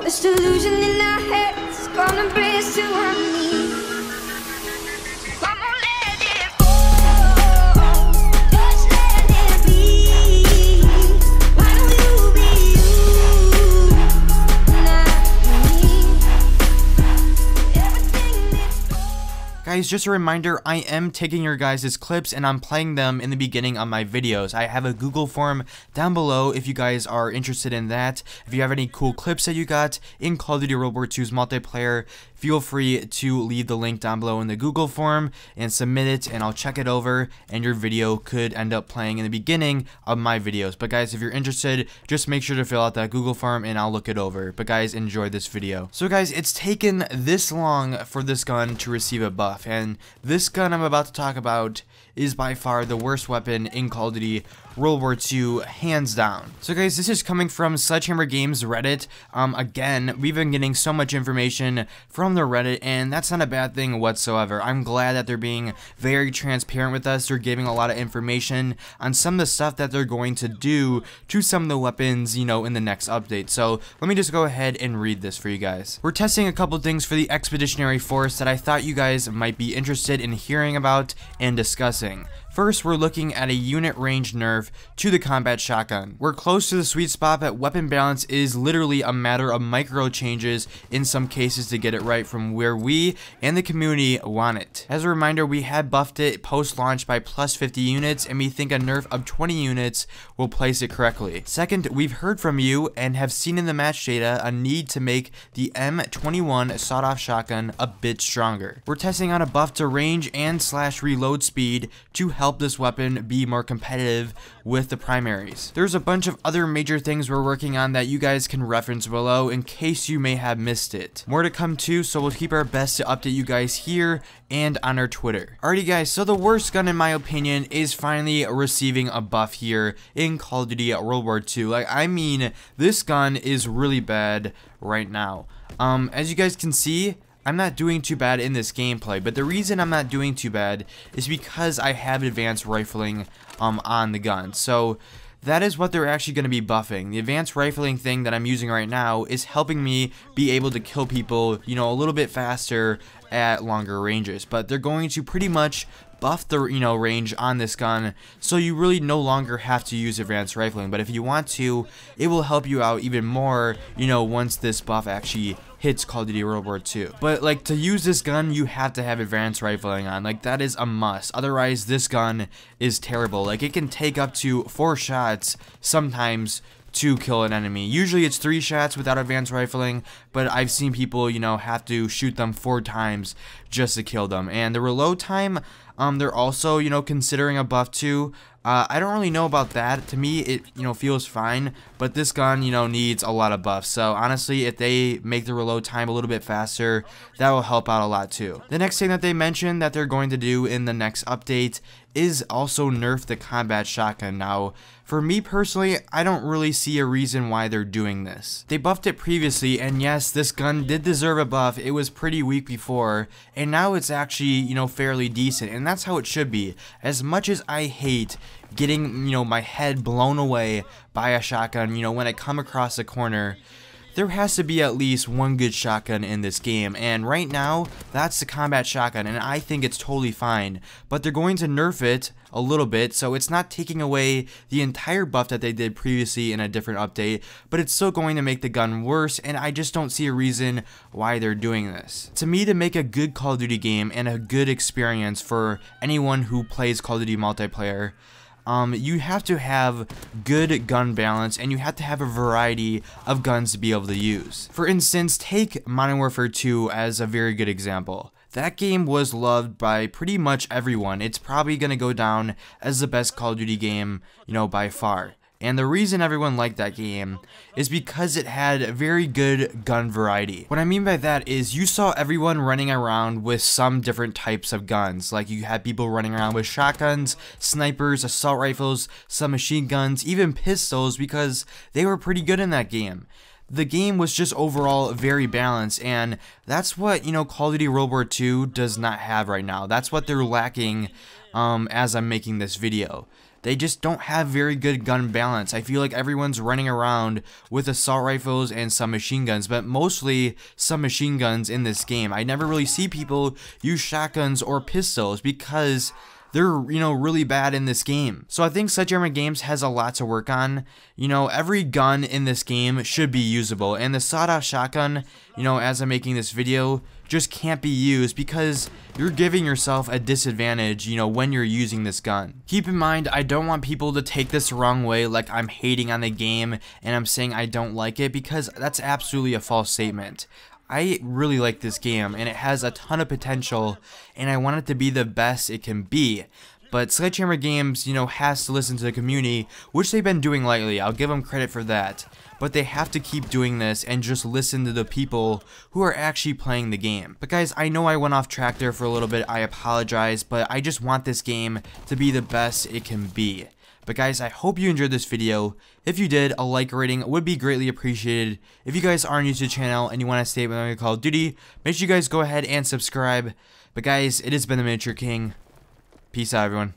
This delusion in our heads is gonna bring us to our knees. I'm gonna let it fall, just let it be. Why don't you be you, not me? Everything is Guys, just a reminder, I am taking your guys' clips and I'm playing them in the beginning of my videos. I have a Google form down below if you guys are interested in that. If you have any cool clips that you got in Call of Duty World War II's multiplayer, feel free to leave the link down below in the Google form and submit it, and I'll check it over, and your video could end up playing in the beginning of my videos. But guys, if you're interested, just make sure to fill out that Google form and I'll look it over. But guys, enjoy this video. So guys, it's taken this long for this gun to receive a buff, and this gun I'm about to talk about is by far the worst weapon in Call of Duty World War II, hands down. So guys, this is coming from Sledgehammer Games Reddit. Again, we've been getting so much information from the Reddit, and that's not a bad thing whatsoever. I'm glad that they're being very transparent with us. They're giving a lot of information on some of the stuff that they're going to do to some of the weapons, you know, in the next update. So let me just go ahead and read this for you guys. We're testing a couple things for the Expeditionary Force that I thought you guys might be interested in hearing about and discussing. First, we're looking at a unit range nerf to the combat shotgun. We're close to the sweet spot, but weapon balance is literally a matter of micro changes in some cases to get it right from where we and the community want it. As a reminder, we had buffed it post-launch by plus 50 units, and we think a nerf of 20 units will place it correctly. Second, we've heard from you and have seen in the match data a need to make the M21 sawed-off shotgun a bit stronger. We're testing out a buff to range and / reload speed to help this weapon be more competitive with the primaries. There's a bunch of other major things we're working on that you guys can reference below in case you may have missed it. More to come too, so we'll keep our best to update you guys here and on our Twitter. Alrighty guys, so the worst gun in my opinion is finally receiving a buff here in Call of Duty World War II. Like, I mean, this gun is really bad right now. As you guys can see, I'm not doing too bad in this gameplay, but the reason I'm not doing too bad is because I have advanced rifling on the gun. So that is what they're actually going to be buffing. The advanced rifling thing that I'm using right now is helping me be able to kill people, you know, a little bit faster at longer ranges. But they're going to pretty much buff the, you know, range on this gun, so you really no longer have to use advanced rifling. But if you want to, it will help you out even more, you know, once this buff actually hits Call of Duty World War II. But like, to use this gun, you have to have advanced rifling on. Like, that is a must. Otherwise, this gun is terrible. Like, it can take up to 4 shots sometimes to kill an enemy. Usually it's 3 shots without advanced rifling, but I've seen people, you know, have to shoot them 4 times just to kill them. And the reload time, they're also, you know, considering a buff too. I don't really know about that. To me, it, you know, feels fine, but this gun, you know, needs a lot of buffs. So honestly, if they make the reload time a little bit faster, that will help out a lot too. The next thing that they mentioned that they're going to do in the next update is also nerf the combat shotgun. Now, for me personally, I don't really see a reason why they're doing this. They buffed it previously, and yes, this gun did deserve a buff. It was pretty weak before, and now it's actually, you know, fairly decent, and that's how it should be. As much as I hate getting, you know, my head blown away by a shotgun, you know, when I come across a corner, there has to be at least one good shotgun in this game, and right now, that's the combat shotgun, and I think it's totally fine. But they're going to nerf it a little bit, so it's not taking away the entire buff that they did previously in a different update, but it's still going to make the gun worse, and I just don't see a reason why they're doing this. To me, to make a good Call of Duty game and a good experience for anyone who plays Call of Duty multiplayer, you have to have good gun balance, and you have to have a variety of guns to be able to use. For instance, take Modern Warfare 2 as a very good example. That game was loved by pretty much everyone. It's probably going to go down as the best Call of Duty game, you know, by far. And the reason everyone liked that game is because it had very good gun variety. What I mean by that is you saw everyone running around with some different types of guns. Like, you had people running around with shotguns, snipers, assault rifles, some machine guns, even pistols, because they were pretty good in that game. The game was just overall very balanced, and that's what, you know, Call of Duty World War II does not have right now. That's what they're lacking as I'm making this video. they just don't have very good gun balance. I feel like everyone's running around with assault rifles and some machine guns, but mostly some machine guns in this game. I never really see people use shotguns or pistols because they're, really bad in this game. So I think Sledgehammer Games has a lot to work on. Every gun in this game should be usable, and the sawed-off shotgun, as I'm making this video, just can't be used because you're giving yourself a disadvantage, when you're using this gun. Keep in mind, I don't want people to take this the wrong way, like I'm hating on the game and I'm saying I don't like it, because that's absolutely a false statement. I really like this game, and it has a ton of potential, and I want it to be the best it can be. But Sledgehammer Games, has to listen to the community, which they've been doing lately. I'll give them credit for that. But they have to keep doing this and just listen to the people who are actually playing the game. But guys, I know I went off track there for a little bit. I apologize, but I just want this game to be the best it can be. But guys, I hope you enjoyed this video. If you did, a like rating would be greatly appreciated. If you guys are new to the channel and you want to stay with me Call of Duty, make sure you guys go ahead and subscribe. But guys, it has been the Miniature King. Peace out, everyone.